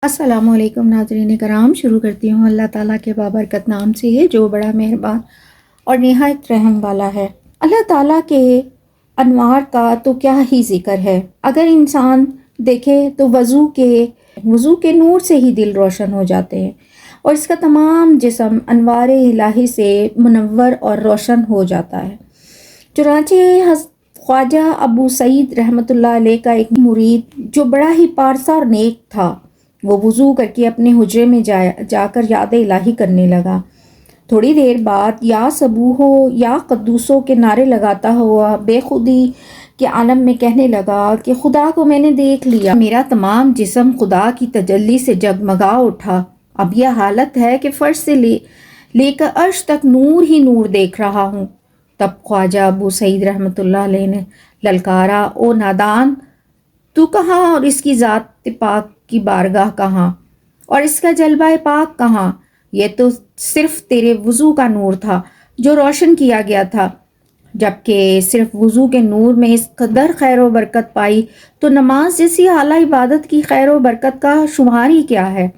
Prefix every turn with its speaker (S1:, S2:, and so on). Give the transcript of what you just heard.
S1: السلام علیکم ناظرین کرام، شروع کرتی ہوں اللہ تعالیٰ کے بابرکت نام سے ہے جو بڑا مہربان اور نہایت رحم والا ہے۔ اللہ تعالیٰ کے انوار کا تو کیا ہی ذکر ہے۔ اگر انسان دیکھے تو وضو کے نور سے ہی دل روشن ہو جاتے ہیں اور اس کا تمام جسم انوار الہی سے منور اور روشن ہو جاتا ہے۔ چنانچہ خواجہ ابو سعید رحمۃ اللہ علیہ کا ایک مرید جو بڑا ہی پارسا اور نیک تھا، وہ وضو کر کے اپنے حجرے میں جا کر یاد الہی کرنے لگا۔ تھوڑی دیر بعد یا صبوحو یا قدوسو کے نعرے لگاتا ہوا بے خودی کے عالم میں کہنے لگا کہ خدا کو میں نے دیکھ لیا، میرا تمام جسم خدا کی تجلی سے جگمگا اٹھا۔ اب یہ حالت ہے کہ فرش سے لے کر عرش تک نور ہی نور دیکھ رہا ہوں۔ تب خواجہ ابو سعید رحمۃ اللہ علیہ نے للکارا، او نادان، تو کہاں اور اس کی ذات پاک کی بارگاہ کہاں اور اس کا جلوہ پاک کہاں؟ یہ تو صرف تیرے وضو کا نور تھا جو روشن کیا گیا تھا، جبکہ صرف وضو کے نور میں اس قدر خیر و برکت پائی تو نماز جیسی اعلیٰ عبادت کی خیر و برکت کا شمار ہی کیا ہے۔